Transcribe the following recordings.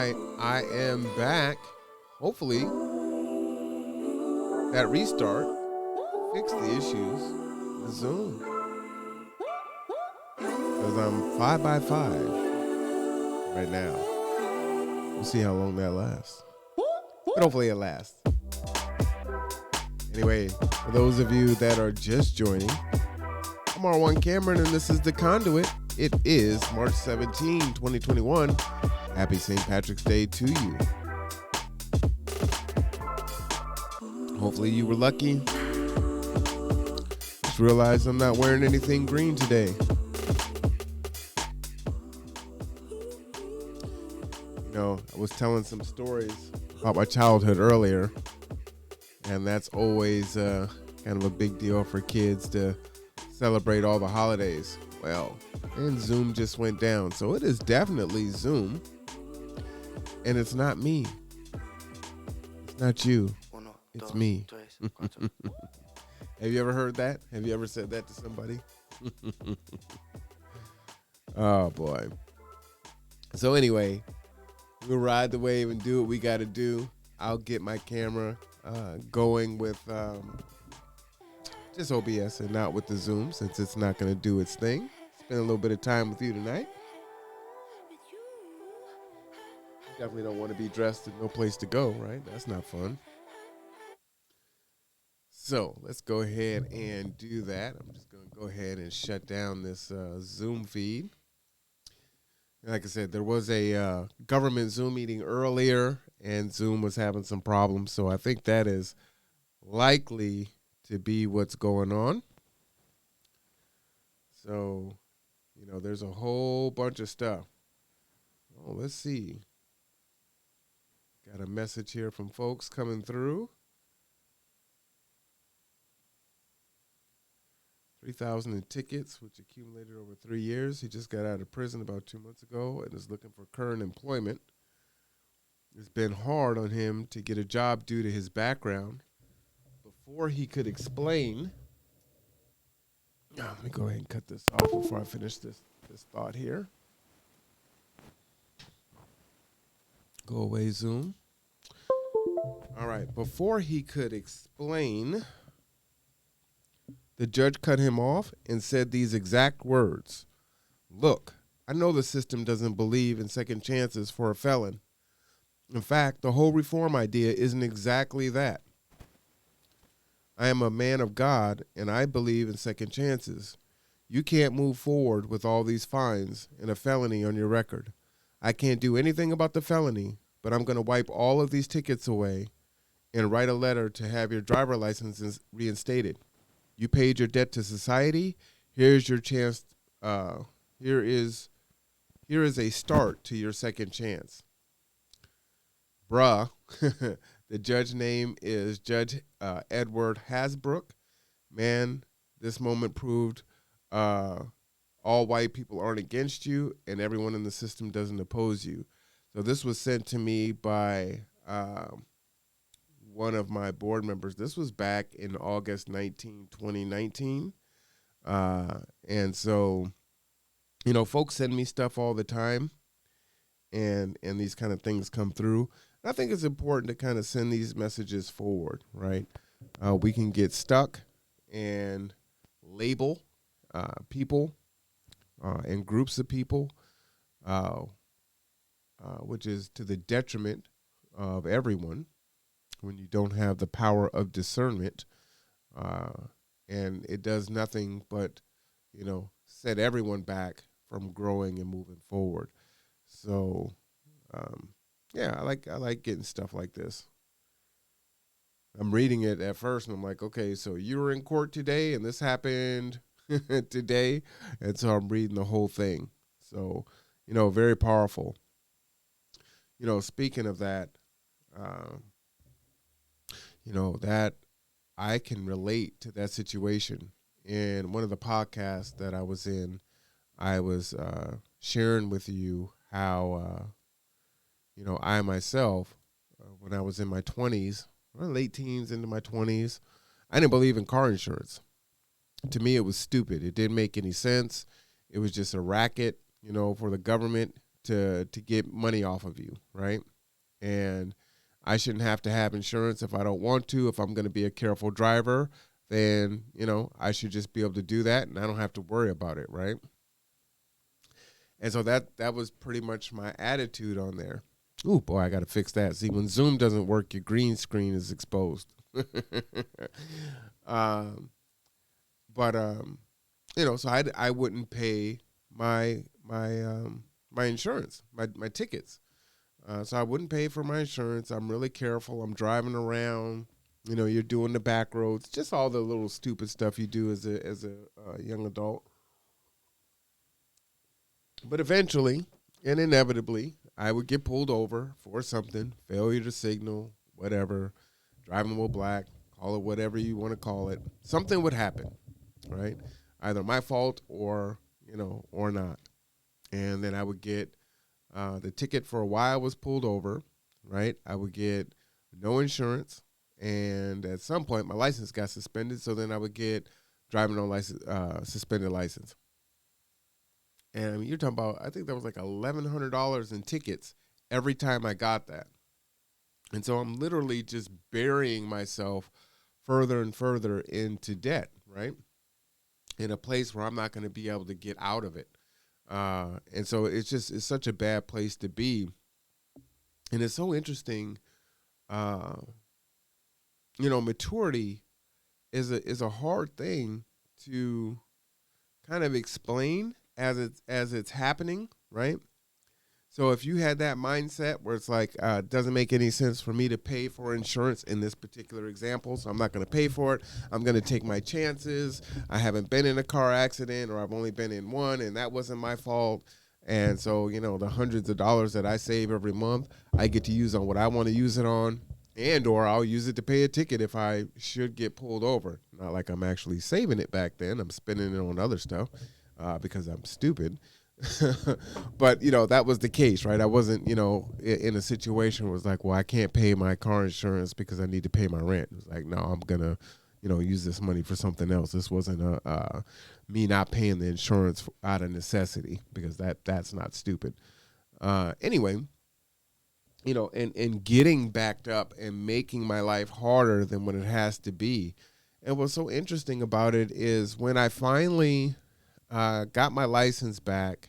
right, I am back. Hopefully, that restart fixed the issues with Zoom. Because I'm 5 by 5 right now. We'll see how long that lasts. But hopefully it lasts. Anyway, for those of you that are just joining, I'm R1 Cameron and this is The Conduit. It is March 17, 2021. Happy St. Patrick's Day to you. Hopefully you were lucky. Just realized I'm not wearing anything green today. You know, I was telling some stories about my childhood earlier, and that's always kind of a big deal for kids to celebrate all the holidays. Well, and Zoom just went down, so it is definitely Zoom, and it's not me. It's not you. It's me. Have you ever heard that? Have you ever said that to somebody? Oh, boy. So anyway, we'll ride the wave and do what we got to do. I'll get my camera going with just OBS and not with the Zoom since it's not going to do its thing. Spend a little bit of time with you tonight. Definitely don't want to be dressed and no place to go, right? That's not fun. So let's go ahead and do that. I'm just going to go ahead and shut down this Zoom feed. Like I said, there was a government Zoom meeting earlier, and Zoom was having some problems. So I think that is likely to be what's going on. So, you know, there's a whole bunch of stuff. Oh, let's see. Got a message here from folks coming through. 3,000 in tickets, which accumulated over 3 years. He just got out of prison about 2 months ago and is looking for current employment. It's been hard on him to get a job due to his background. Before he could explain, let me go ahead and cut this off before I finish this thought here. Go away, Zoom. All right, before he could explain, the judge cut him off and said these exact words. Look, I know the system doesn't believe in second chances for a felon. In fact, the whole reform idea isn't exactly that. I am a man of God, and I believe in second chances. You can't move forward with all these fines and a felony on your record. I can't do anything about the felony, but I'm going to wipe all of these tickets away and write a letter to have your driver license reinstated. You paid your debt to society. Here's your chance. Here is a start to your second chance. Bruh, the judge name is Judge Edward Hasbrook. Man, this moment proved all white people aren't against you and everyone in the system doesn't oppose you. So this was sent to me by one of my board members. This was back in August 19, 2019. And so, you know, folks send me stuff all the time and these kind of things come through. And I think it's important to kind of send these messages forward, right? We can get stuck and label people and groups of people, which is to the detriment of everyone when you don't have the power of discernment, and it does nothing but, you know, set everyone back from growing and moving forward. So, yeah, I like getting stuff like this. I'm reading it at first, and I'm like, okay, so you were in court today, and this happened today, and so I'm reading the whole thing. So, you know, very powerful. You know, speaking of that, you know, that I can relate to that situation. In one of the podcasts that I was in, I was sharing with you how, you know, I myself, when I was in my 20s, late teens into my 20s, I didn't believe in car insurance. To me, it was stupid. It didn't make any sense. It was just a racket, you know, for the government to get money off of you, right? And I shouldn't have to have insurance if I don't want to. If I'm going to be a careful driver, then, I should just be able to do that and I don't have to worry about it, right? And so that was pretty much my attitude on there. Ooh, boy, I got to fix that. See, when Zoom doesn't work, your green screen is exposed. um, but so I wouldn't pay my insurance, my tickets. So I wouldn't pay for my insurance. I'm really careful. I'm driving around. You're doing the back roads, just all the little stupid stuff you do as a young adult. But eventually and inevitably, I would get pulled over for something, failure to signal, whatever, driving while black, call it whatever you want to call it. Something would happen, right? Either my fault or not. And then I would get the ticket for a while was pulled over, right? I would get no insurance. And at some point, my license got suspended. So then I would get driving on license, suspended license. And I mean, you're talking about, I think that was like $1,100 in tickets every time I got that. And so I'm literally just burying myself further and further into debt, right? In a place where I'm not going to be able to get out of it. And so it's such a bad place to be. And it's so interesting. Maturity is a hard thing to kind of explain as it's happening, right? So if you had that mindset where it's like, it doesn't make any sense for me to pay for insurance in this particular example, so I'm not going to pay for it. I'm going to take my chances. I haven't been in a car accident, or I've only been in one, and that wasn't my fault. And so, the hundreds of dollars that I save every month, I get to use on what I want to use it on, and or I'll use it to pay a ticket if I should get pulled over. Not like I'm actually saving it back then. I'm spending it on other stuff because I'm stupid. But that was the case, right? I wasn't in a situation where it's like, well, I can't pay my car insurance because I need to pay my rent. It was like, no, I'm gonna use this money for something else. This wasn't me not paying the insurance out of necessity, because that's not stupid. Anyway, and getting backed up and making my life harder than what it has to be. And what's so interesting about it is when I finally got my license back,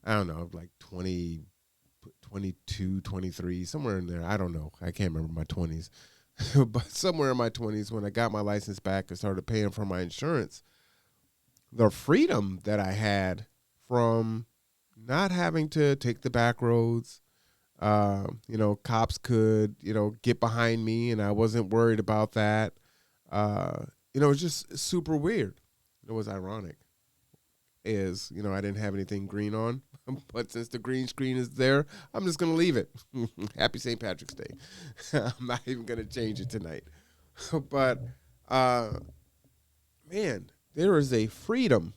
I don't know, like 20, 22, 23, somewhere in there. I don't know. I can't remember my 20s. But somewhere in my 20s, when I got my license back and started paying for my insurance, the freedom that I had from not having to take the back roads, cops could, get behind me and I wasn't worried about that. It was just super weird. It was ironic. I didn't have anything green on, but since the green screen is there, I'm just going to leave it. Happy St. Patrick's Day. I'm not even going to change it tonight. But, man, there is a freedom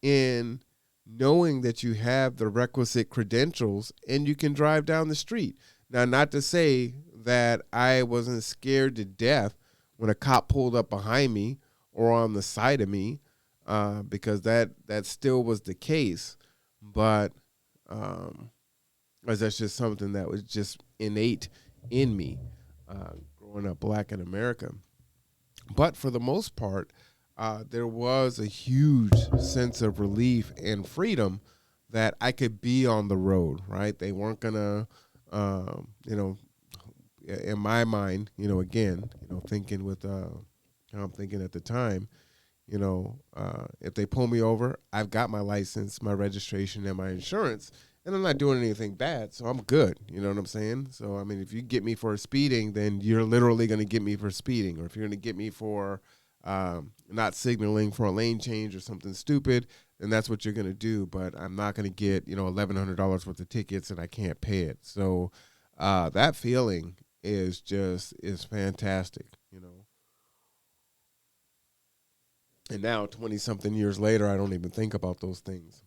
in knowing that you have the requisite credentials and you can drive down the street. Now, not to say that I wasn't scared to death when a cop pulled up behind me or on the side of me, because that still was the case, but that's just something that was just innate in me growing up black in America. But for the most part, there was a huge sense of relief and freedom that I could be on the road, right? They weren't gonna, in my mind, again, thinking with how I'm thinking at the time, if they pull me over, I've got my license, my registration, and my insurance, and I'm not doing anything bad, so I'm good. You know what I'm saying? So, I mean, if you get me for speeding, then you're literally going to get me for speeding. Or if you're going to get me for not signaling for a lane change or something stupid, then that's what you're going to do. But I'm not going to get, $1,100 worth of tickets and I can't pay it. So that feeling is fantastic, And now, 20-something years later, I don't even think about those things.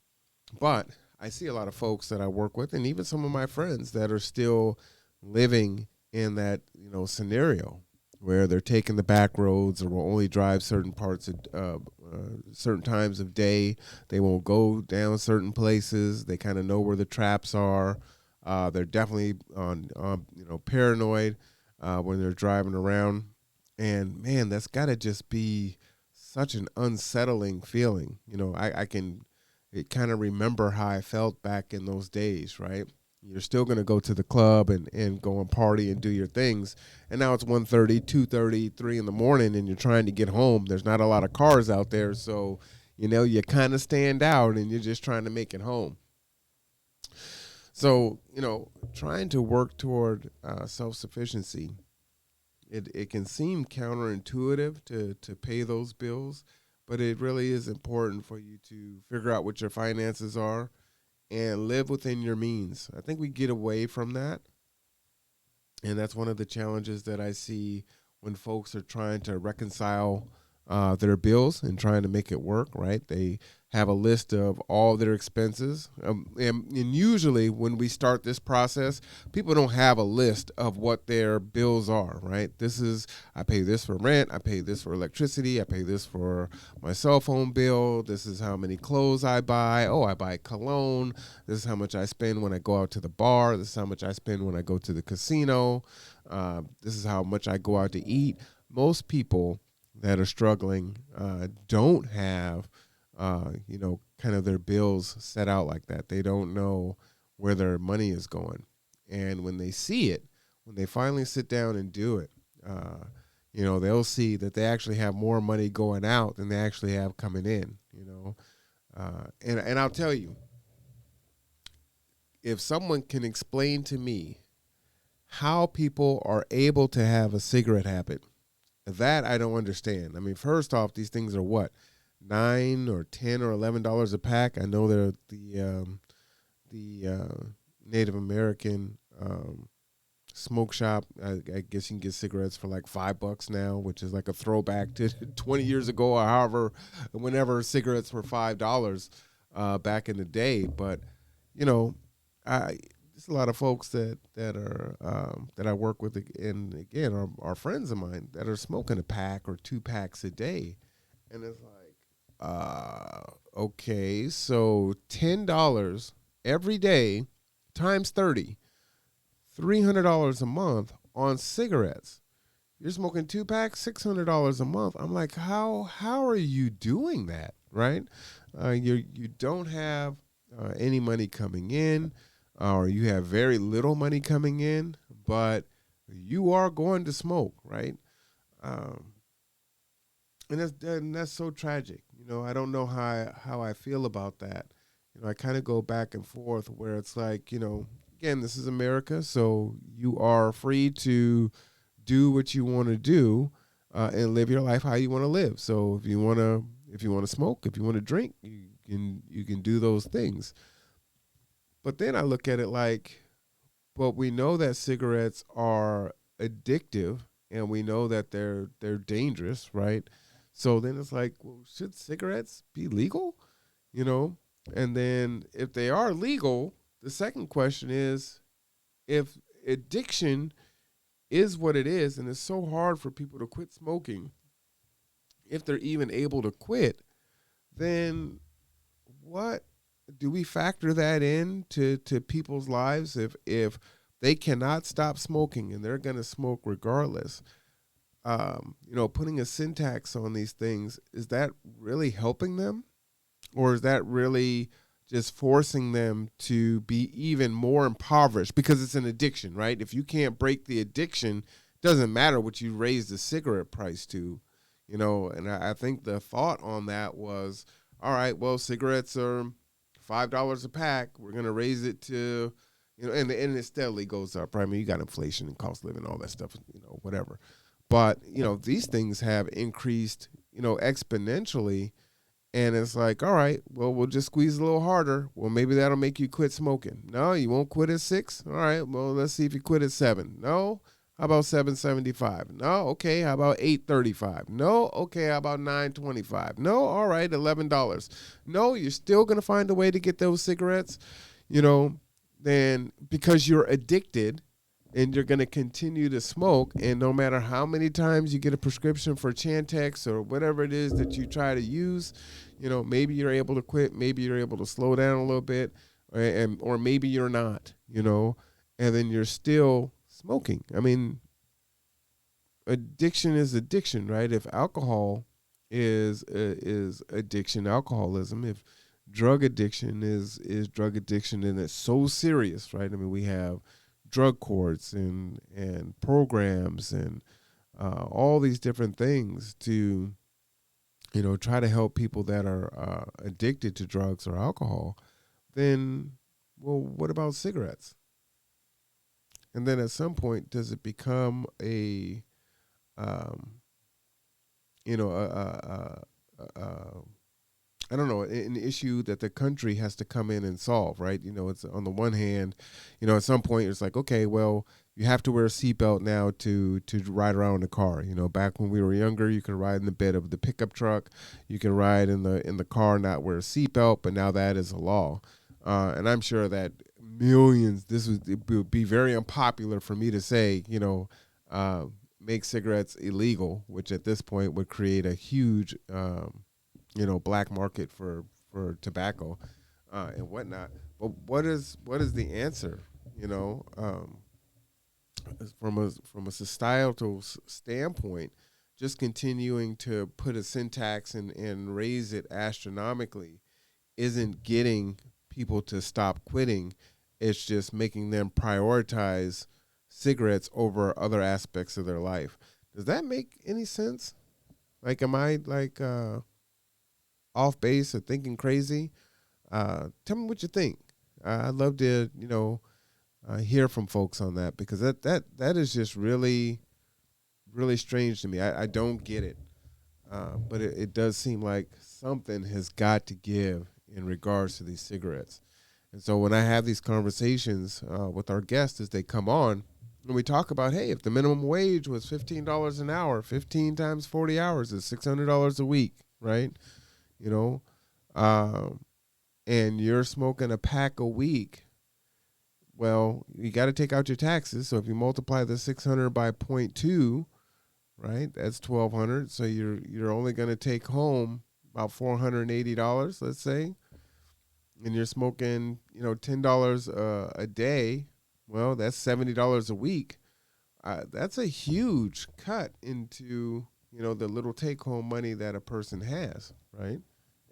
But I see a lot of folks that I work with, and even some of my friends that are still living in that, scenario. where they're taking the back roads or will only drive certain parts of certain times of day. They won't go down certain places. They kind of know where the traps are. They're definitely on paranoid when they're driving around. And man, that's got to just be such an unsettling feeling. I can it kind of remember how I felt back in those days, right? You're still going to go to the club and go and party and do your things. And now it's 1:30, 2:30, 3 in the morning, and you're trying to get home. There's not a lot of cars out there. So, you kind of stand out and you're just trying to make it home. So, trying to work toward self-sufficiency, it can seem counterintuitive to pay those bills, but it really is important for you to figure out what your finances are and live within your means. I think we get away from that. And that's one of the challenges that I see when folks are trying to reconcile their bills and trying to make it work, right? They have a list of all their expenses. And usually when we start this process, people don't have a list of what their bills are, right? I pay this for rent. I pay this for electricity. I pay this for my cell phone bill. This is how many clothes I buy. Oh, I buy cologne. This is how much I spend when I go out to the bar. This is how much I spend when I go to the casino. This is how much I go out to eat. Most people that are struggling don't have kind of their bills set out like that. They don't know where their money is going. And when they see it, when they finally sit down and do it, they'll see that they actually have more money going out than they actually have coming in, and I'll tell you, if someone can explain to me how people are able to have a cigarette habit, that I don't understand. I mean, first off, these things are what? $9 or $10 or $11 a pack. I know they're the Native American smoke shop. I guess you can get cigarettes for like $5 now, which is like a throwback to 20 years ago or however, whenever cigarettes were $5 back in the day. But there's a lot of folks that I work with, and again are friends of mine that are smoking a pack or 2 packs a day, and it's like, okay, so $10 every day times 30, $300 a month on cigarettes. You're smoking 2 packs, $600 a month. I'm like, how are you doing that, right? You don't have any money coming in, or you have very little money coming in, but you are going to smoke, right? And that's so tragic. I don't know how I feel about that. I kind of go back and forth where it's like, again, this is America, so you are free to do what you want to do and live your life how you want to live. So if you want to smoke, if you want to drink, you can do those things. But then I look at it like, well, we know that cigarettes are addictive, and we know that they're dangerous, right? So then it's like, well, should cigarettes be legal? And then if they are legal, the second question is, if addiction is what it is, and it's so hard for people to quit smoking, if they're even able to quit, then what do we factor that in to people's lives? If they cannot stop smoking and they're going to smoke regardless, putting a sin tax on these things, is that really helping them? Or is that really just forcing them to be even more impoverished because it's an addiction, right? If you can't break the addiction, it doesn't matter what you raise the cigarette price to, and I think the thought on that was, all right, well, cigarettes are $5 a pack. We're going to raise it to, and it steadily goes up, right? I mean, you got inflation and cost of living, all that stuff, whatever. But, these things have increased, exponentially. And it's like, all right, well, we'll just squeeze a little harder. Well, maybe that'll make you quit smoking. No, you won't quit at 6? All right, well, let's see if you quit at 7. No? How about 7.75? No? Okay, how about 8.35? No? Okay, how about 9.25? No? All right, $11. No, you're still going to find a way to get those cigarettes, then because you're addicted, and you're going to continue to smoke. And no matter how many times you get a prescription for Chantix or whatever it is that you try to use, maybe you're able to quit, maybe you're able to slow down a little bit, or maybe you're not, and then you're still smoking. I mean, addiction is addiction, right? If alcohol is addiction, alcoholism, if drug addiction is drug addiction, and it's so serious, right? I mean, we have drug courts and programs and all these different things to try to help people that are addicted to drugs or alcohol. Then, well, what about cigarettes? And then at some point, does it become a um, you know, I don't know, an issue that the country has to come in and solve, right? It's on the one hand, at some point it's like, okay, well, you have to wear a seatbelt now to ride around in the car. Back when we were younger, you could ride in the bed of the pickup truck, you can ride in the car, not wear a seatbelt, but now that is a law, and I'm sure that millions. It would be very unpopular for me to say, uh, make cigarettes illegal, which at this point would create a huge black market for tobacco and whatnot. But what is the answer? You know, from a societal standpoint, just continuing to put a syntax and raise it astronomically isn't getting people to stop quitting. It's just making them prioritize cigarettes over other aspects of their life. Does that make any sense? Like, am I like off base or thinking crazy? Tell me what you think. I'd love to, hear from folks on that, because that is just really, really strange to me. I don't get it, but it does seem like something has got to give in regards to these cigarettes. And so when I have these conversations with our guests as they come on, and we talk about, hey, if the minimum wage was $15 an hour, 15 times 40 hours is $600 a week, right? You know, um, and you're smoking a pack a week, well, you got to take out your taxes. So if you multiply the 600 by point 0.2, right, that's 1,200. So you're only going to take home about $480, let's say, and you're smoking, $10 a day. Well, that's $70 a week. That's a huge cut into the little take home money that a person has, right?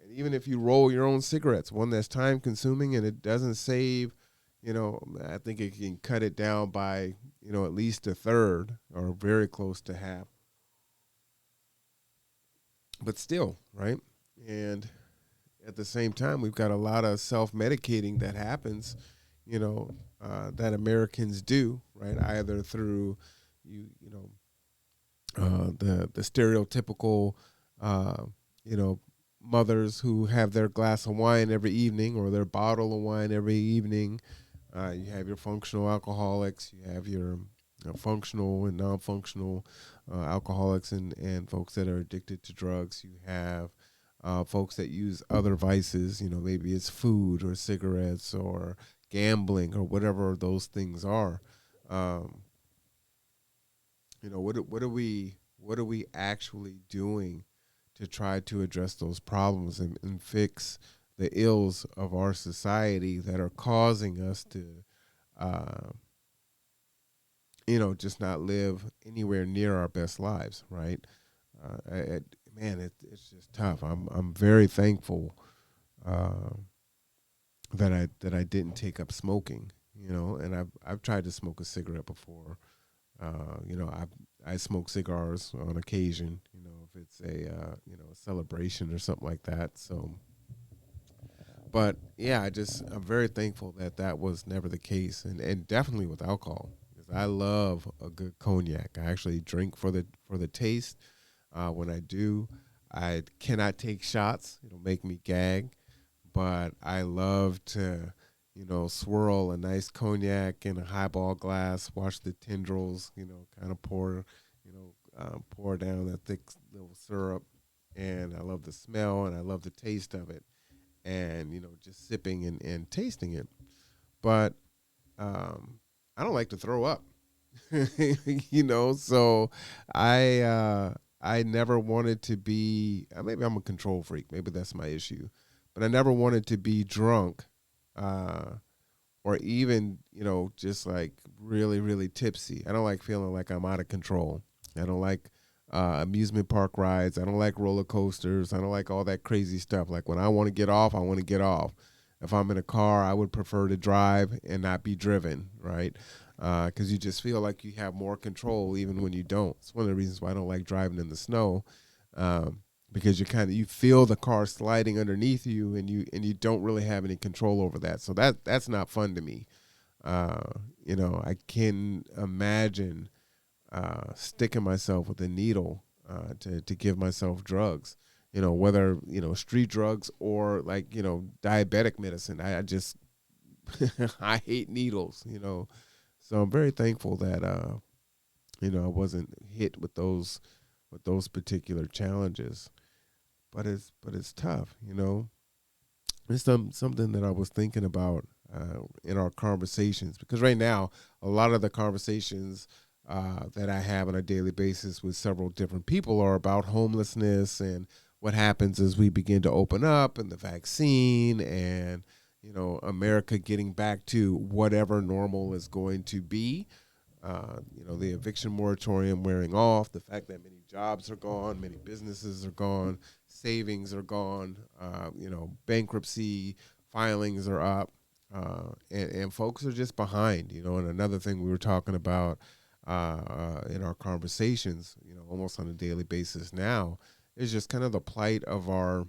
And even if you roll your own cigarettes, one that's time consuming and it doesn't save, I think it can cut it down by at least a third or very close to half. But still, right? And at the same time, we've got a lot of self medicating that happens, that Americans do, right? Either through you know the stereotypical uh, you know mothers who have their glass of wine every evening or their bottle of wine every evening. You have your functional alcoholics. You have your functional and non-functional alcoholics and folks that are addicted to drugs. You have folks that use other vices. Maybe it's food or cigarettes or gambling or whatever those things are. Um, what are we actually doing to try to address those problems and fix the ills of our society that are causing us to uh, just not live anywhere near our best lives, right? Man, it's just tough. I'm very thankful uh, that I didn't take up smoking, and I've tried to smoke a cigarette before. I smoke cigars on occasion. If it's a celebration or something like that. So, but yeah, I'm very thankful that was never the case, and definitely with alcohol, because I love a good cognac. I actually drink for the taste. When I do, I cannot take shots. It'll make me gag, but I love to, swirl a nice cognac in a highball glass, watch the tendrils, kind of pour down that thick little syrup. And I love the smell and I love the taste of it, and, just sipping and tasting it. But I don't like to throw up. So I never wanted to be, maybe I'm a control freak, maybe that's my issue, but I never wanted to be drunk, uh or even, just like really, really tipsy. I don't like feeling like I'm out of control. I don't like amusement park rides. I don't like roller coasters. I don't like all that crazy stuff. Like when I want to get off, I want to get off. If I'm in a car, I would prefer to drive and not be driven, right? Because you just feel like you have more control even when you don't. It's one of the reasons why I don't like driving in the snow, because you feel the car sliding underneath you, and you don't really have any control over that. So that's not fun to me. Uh, I can imagine sticking myself with a needle to give myself drugs. Whether street drugs or like diabetic medicine. I just I hate needles. So I'm very thankful that I wasn't hit with those particular challenges. But it's tough. It's something that I was thinking about in our conversations, because right now a lot of the conversations that I have on a daily basis with several different people are about homelessness and what happens as we begin to open up, and the vaccine, and America getting back to whatever normal is going to be. The eviction moratorium wearing off, the fact that many jobs are gone, many businesses are gone, savings are gone, bankruptcy filings are up, and folks are just behind. And another thing we were talking about in our conversations, almost on a daily basis now, is just kind of the plight of our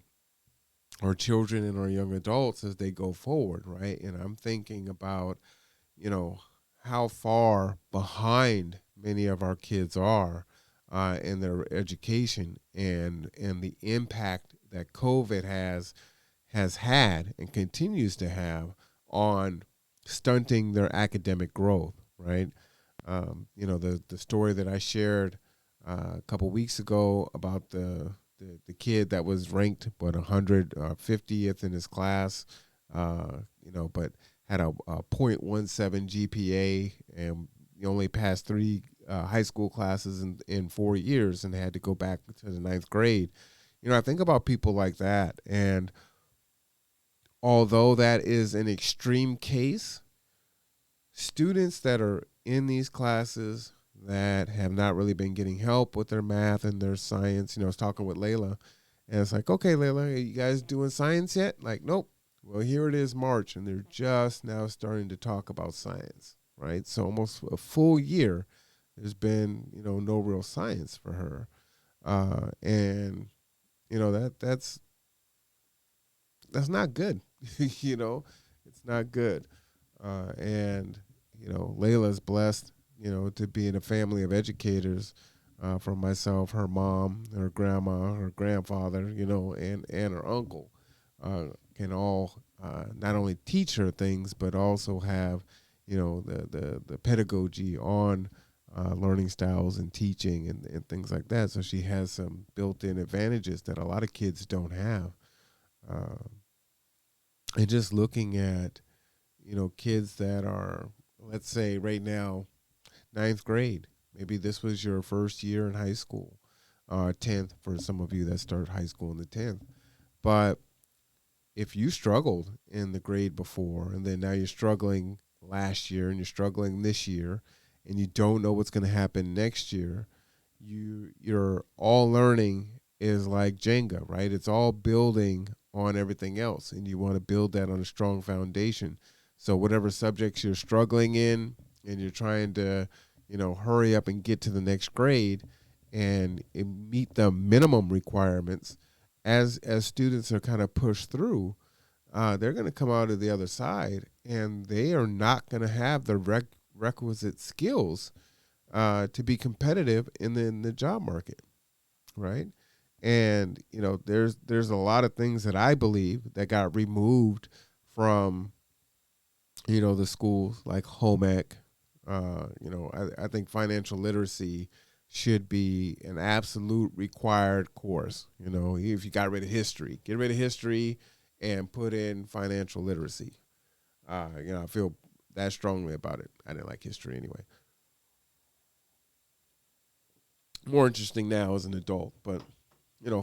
children and our young adults as they go forward, right? And I'm thinking about you know how far behind many of our kids are in their education, and the impact that COVID has had and continues to have on stunting their academic growth, right? The story that I shared a couple weeks ago about the kid that was ranked 150th in his class, but had a .17 GPA, and he only passed three high school classes in 4 years and had to go back to the ninth grade. I think about people like that, and although that is an extreme case, students that are in these classes that have not really been getting help with their math and their science. I was talking with Layla, and it's like, okay, Layla, are you guys doing science yet? Like, nope. Well, here it is, March, and they're just now starting to talk about science, right? So almost a full year, there's been, no real science for her, and that's not good. It's not good. And Layla's blessed, to be in a family of educators, from myself, her mom, her grandma, her grandfather, and her uncle, can all not only teach her things, but also have, the pedagogy on learning styles and teaching, and things like that. So she has some built-in advantages that a lot of kids don't have. Uh, and just looking at, kids that are, let's say right now, ninth grade. Maybe this was your first year in high school, 10th for some of you that start high school in the 10th. But if you struggled in the grade before, and then now you're struggling last year and you're struggling this year, and you don't know what's going to happen next year, you're all learning is like Jenga, right? It's all building on everything else, and you want to build that on a strong foundation. So whatever subjects you're struggling in, and you're trying to, hurry up and get to the next grade and meet the minimum requirements, as students are kind of pushed through, they're going to come out of the other side, and they are not going to have the requisite skills to be competitive in the job market, right? And there's a lot of things that I believe that got removed from the schools, like home ec. I think financial literacy should be an absolute required course. If you got rid of history, get rid of history and put in financial literacy. I feel that strongly about it. I didn't like history anyway. more interesting now as an adult. But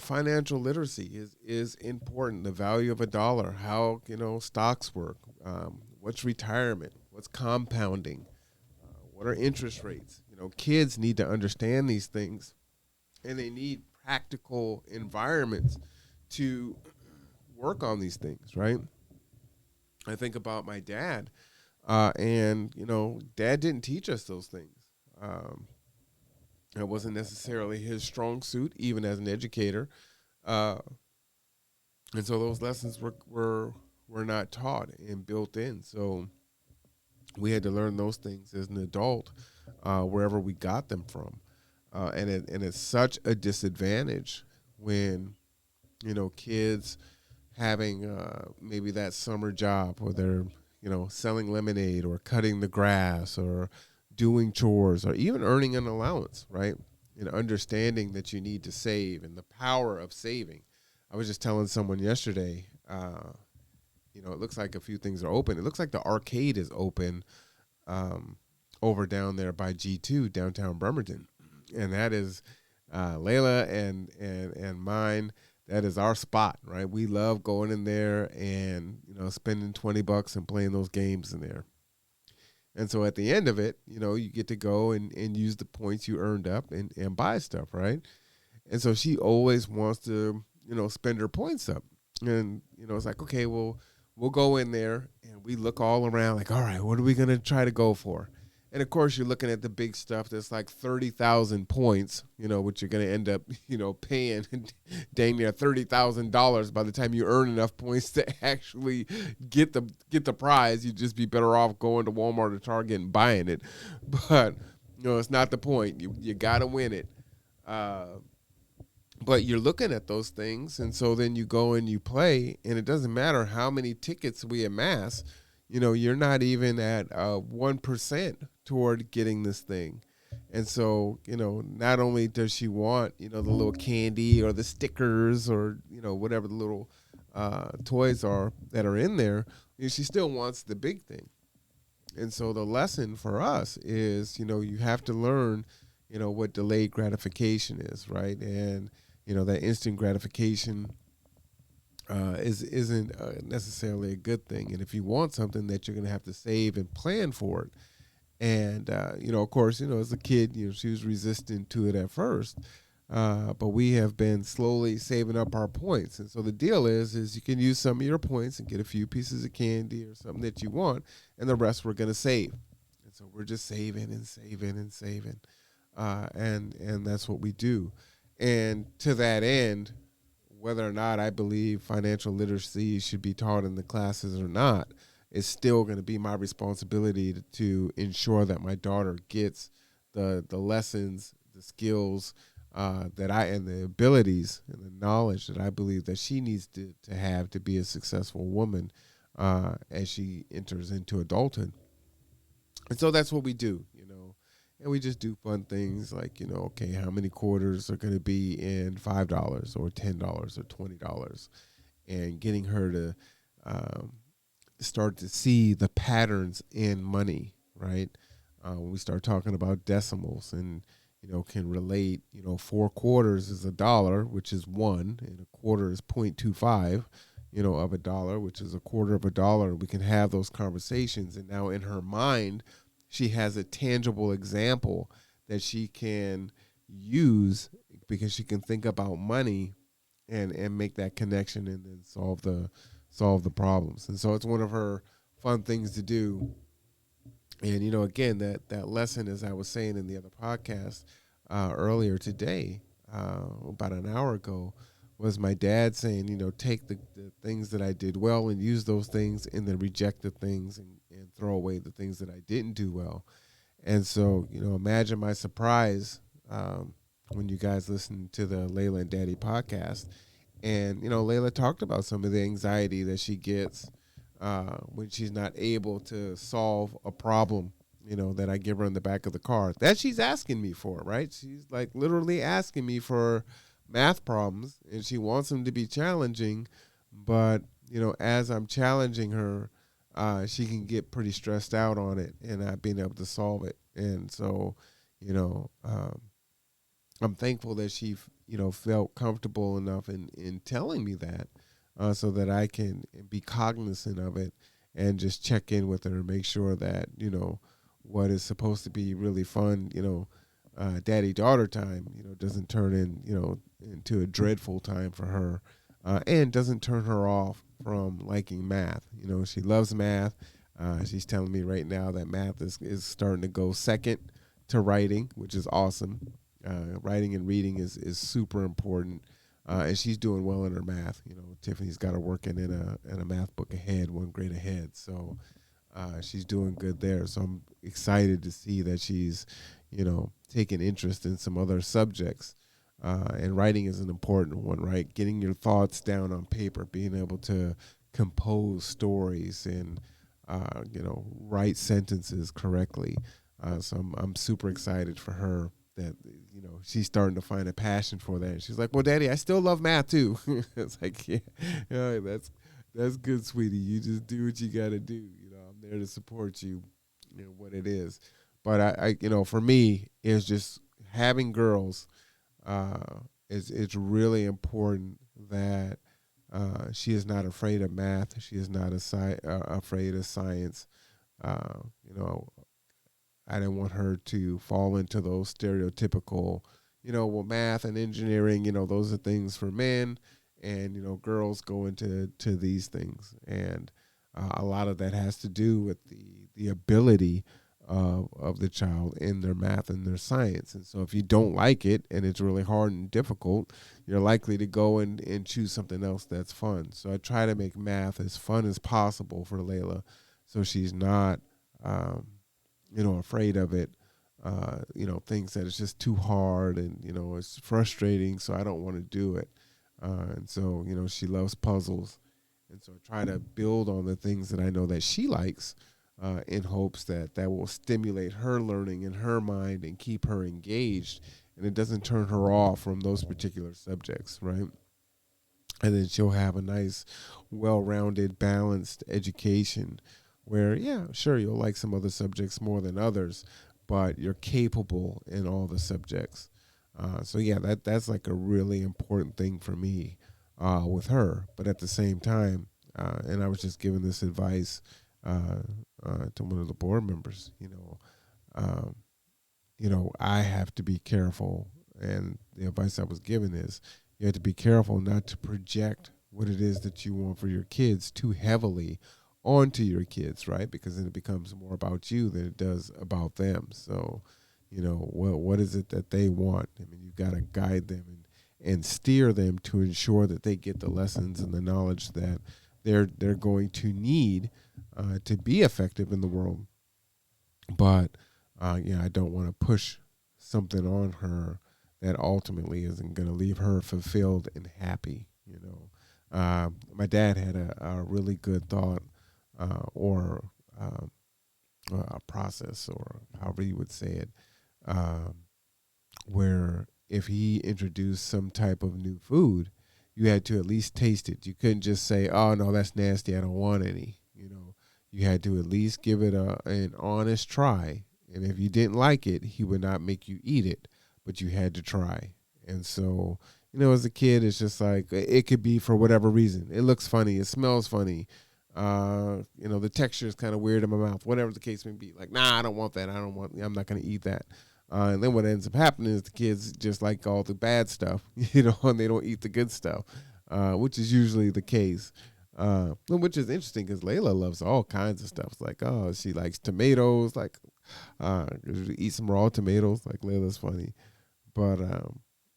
financial literacy is important. The value of a dollar, how stocks work, what's retirement, what's compounding, what are interest rates. Kids need to understand these things, and they need practical environments to work on these things, right? I think about my dad, and Dad didn't teach us those things. Um, it wasn't necessarily his strong suit, even as an educator, uh, and so those lessons were not taught and built in. So we had to learn those things as an adult, wherever we got them from, and it's such a disadvantage when kids having maybe that summer job where they're selling lemonade or cutting the grass or doing chores or even earning an allowance, right? And understanding that you need to save and the power of saving. I was just telling someone yesterday, it looks like a few things are open. It looks like the arcade is open, over down there by G2 downtown Bremerton, and that is Layla and mine. That is our spot, right? We love going in there and spending $20 and playing those games in there. And so at the end of it, you get to go and use the points you earned up and buy stuff, right? And so she always wants to, spend her points up. And, it's like, okay, well, we'll go in there and we look all around like, all right, what are we going to try to go for? And of course, you're looking at the big stuff that's like 30,000 points, which you're going to end up, paying dang near $30,000 by the time you earn enough points to actually get the prize. You'd just be better off going to Walmart or Target and buying it. But, it's not the point. You got to win it. But you're looking at those things, and so then you go and you play, and it doesn't matter how many tickets we amass. You're not even at 1% toward getting this thing. And so, not only does she want, the little candy or the stickers or, whatever the little toys are that are in there, she still wants the big thing. And so the lesson for us is, you have to learn, what delayed gratification is, right? And, that instant gratification isn't necessarily a good thing. And if you want something, that you're going to have to save and plan for it. And of course, as a kid, she was resistant to it at first, but we have been slowly saving up our points. And so the deal is you can use some of your points and get a few pieces of candy or something that you want, and the rest we're going to save. And so we're just saving and saving and saving, and that's what we do. And to that end, whether or not I believe financial literacy should be taught in the classes or not, it's still going to be my responsibility to ensure that my daughter gets the lessons, the skills that and the abilities and the knowledge that I believe that she needs to have to be a successful woman as she enters into adulthood. And so that's what we do, and we just do fun things like, okay, how many quarters are going to be in $5 or $10 or $20, and getting her to start to see the patterns in money, right? When we start talking about decimals and, can relate, 4 quarters is $1, which is one, and a quarter is 0.25, of $1, which is a quarter of $1. We can have those conversations. And now in her mind, she has a tangible example that she can use because she can think about money and make that connection and then solve the problems. And so it's one of her fun things to do. And again, that lesson, as I was saying in the other podcast earlier today, about an hour ago, was my dad saying, take the things that I did well and use those things, and then reject the things and throw away the things that I didn't do well. And so, imagine my surprise when you guys listen to the Layla and Daddy podcast. And, Layla talked about some of the anxiety that she gets when she's not able to solve a problem, that I give her in the back of the car that she's asking me for, right? She's like literally asking me for math problems, and she wants them to be challenging. But, as I'm challenging her, she can get pretty stressed out on it and not being able to solve it. And so, you know, um, I'm thankful that she, felt comfortable enough in telling me that, so that I can be cognizant of it and just check in with her and make sure that, what is supposed to be really fun, daddy daughter time, doesn't turn into a dreadful time for her, and doesn't turn her off from liking math. She loves math. She's telling me right now that math is starting to go second to writing, which is awesome. Writing and reading is super important, and she's doing well in her math. Tiffany's got her working in a math book ahead, one grade ahead. So she's doing good there. So I'm excited to see that she's, taking interest in some other subjects. And writing is an important one, right? Getting your thoughts down on paper, being able to compose stories and, write sentences correctly. So I'm super excited for her that, she's starting to find a passion for that. And she's like, "Well, Daddy, I still love math too." It's like, yeah, yeah, that's good, sweetie. You just do what you got to do. I'm there to support you, what it is. But for me, it's just having girls. It's really important that she is not afraid of math. She is not afraid of science. Uh, you know, I didn't want her to fall into those stereotypical, well, math and engineering, those are things for men, and girls go into these things, and a lot of that has to do with the ability of the child in their math and their science. And so if you don't like it and it's really hard and difficult, you're likely to go and choose something else that's fun. So I try to make math as fun as possible for Layla, so she's not um, afraid of it. Thinks that it's just too hard and, it's frustrating, so I don't want to do it. And so, she loves puzzles. And so I try to build on the things that I know that she likes, in hopes that will stimulate her learning in her mind and keep her engaged. And it doesn't turn her off from those particular subjects, right? And then she'll have a nice, well-rounded, balanced education where, yeah, sure, you'll like some other subjects more than others, but you're capable in all the subjects. So yeah, that's like a really important thing for me, with her. But at the same time, and I was just giving this advice, uh, to one of the board members. Um, I have to be careful, and the advice I was given is you have to be careful not to project what it is that you want for your kids too heavily onto your kids, right? Because then it becomes more about you than it does about them. So, what is it that they want? I mean, you've got to guide them and steer them to ensure that they get the lessons and the knowledge that they're going to need, to be effective in the world. But yeah, I don't want to push something on her that ultimately isn't going to leave her fulfilled and happy. My dad had a really good thought, or um, a process, or however you would say it, um, where if he introduced some type of new food, you had to at least taste it. You couldn't just say, "Oh no, that's nasty. I don't want any." You had to at least give it an honest try. And if you didn't like it, he would not make you eat it, but you had to try. And so, as a kid, it's just like it could be for whatever reason. It looks funny. It smells funny. The texture is kind of weird in my mouth. Whatever the case may be. Like, nah, I don't want that. I'm not going to eat that. And then what ends up happening is the kids just like all the bad stuff, and they don't eat the good stuff, which is usually the case. Which is interesting because Layla loves all kinds of stuff. It's like, oh, she likes tomatoes. Like, eat some raw tomatoes. Like, Layla's funny. But,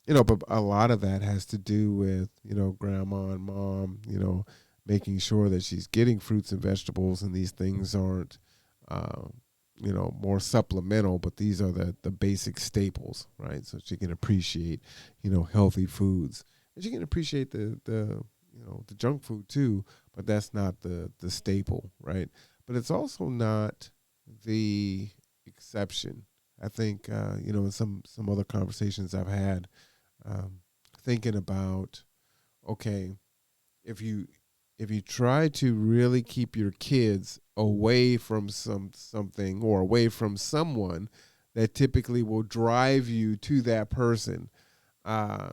but a lot of that has to do with, grandma and mom, making sure that she's getting fruits and vegetables, and these things aren't, uh, more supplemental, but these are the basic staples, right? So she can appreciate, healthy foods, and she can appreciate the junk food too, but that's not the staple, right? But it's also not the exception. I think, in some other conversations I've had, um, thinking about, okay, if you try to really keep your kids away from something or away from someone, that typically will drive you to that person. Uh,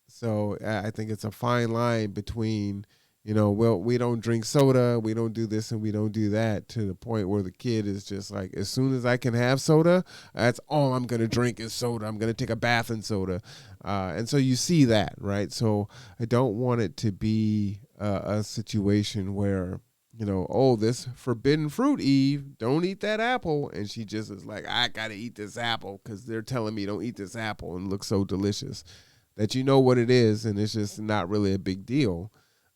so I think it's a fine line between, well, we don't drink soda, we don't do this, and we don't do that, to the point where the kid is just like, as soon as I can have soda, that's all I'm going to drink is soda. I'm going to take a bath in soda. And so you see that, right? So I don't want it to be a situation where, oh, this forbidden fruit, Eve, don't eat that apple. And she just is like, I got to eat this apple because they're telling me don't eat this apple and it looks so delicious, that you know what it is, and it's just not really a big deal.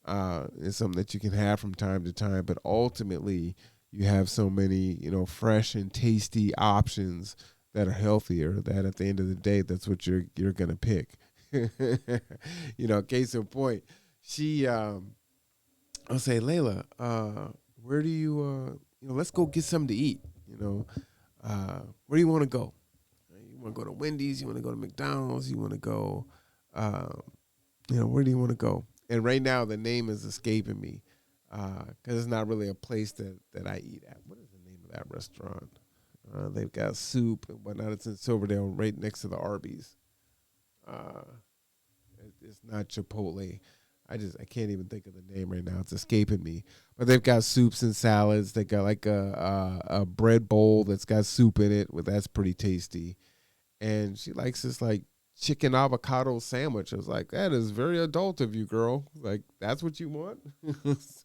It's something that you can have from time to time, but ultimately you have so many, fresh and tasty options that are healthier, that at the end of the day, that's what you're gonna pick. Case in point, she I'll say, Layla, where do let's go get something to eat. Where do you want to go? You want to go to Wendy's? You want to go to McDonald's? You want to go, where do you want to go? And right now the name is escaping me because it's not really a place that I eat at. What is the name of that restaurant? They've got soup and whatnot. It's in Silverdale, right next to the Arby's. It's not Chipotle. I can't even think of the name right now. It's escaping me. But they've got soups and salads. They got like a bread bowl that's got soup in it. That's pretty tasty. And she likes this like chicken avocado sandwich. I was like, that is very adult of you, girl. Like, that's what you want?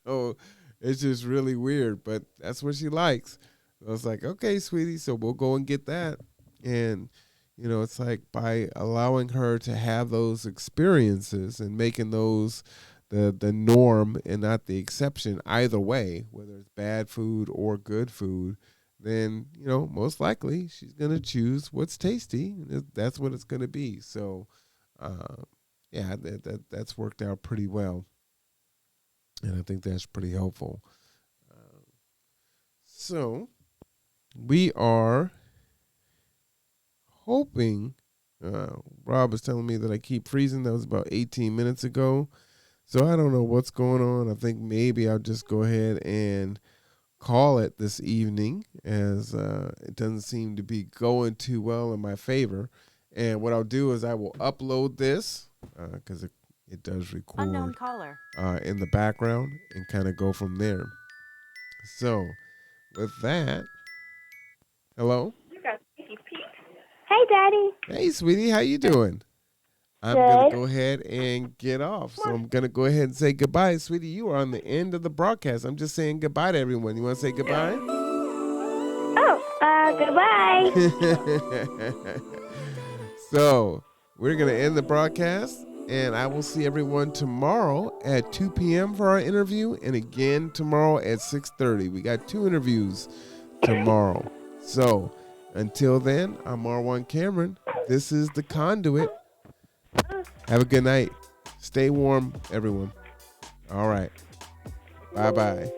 So it's just really weird, but that's what she likes. I was like, okay, sweetie, so we'll go and get that. And it's like, by allowing her to have those experiences and making those the norm and not the exception either way, whether it's bad food or good food, then, most likely she's going to choose what's tasty. That's what it's going to be. So, yeah, that's worked out pretty well. And I think that's pretty helpful. So we are hoping, Rob was telling me that I keep freezing. That was about 18 minutes ago. So I don't know what's going on. I think maybe I'll just go ahead and call it this evening, as it doesn't seem to be going too well in my favor. And what I'll do is I will upload this because it does record Unknown caller in the background, and kind of go from there. So with that, hello. Hey, Daddy. Hey, sweetie, how you doing? I'm going to go ahead and get off. So I'm going to go ahead and say goodbye. Sweetie, you are on the end of the broadcast. I'm just saying goodbye to everyone. You want to say goodbye? Goodbye. So we're going to end the broadcast, and I will see everyone tomorrow at 2 p.m. for our interview, and again tomorrow at 6:30. We got 2 interviews tomorrow. So until then, I'm R1 Cameron. This is the Conduit. Have a good night. Stay warm, everyone. All right. Bye-bye.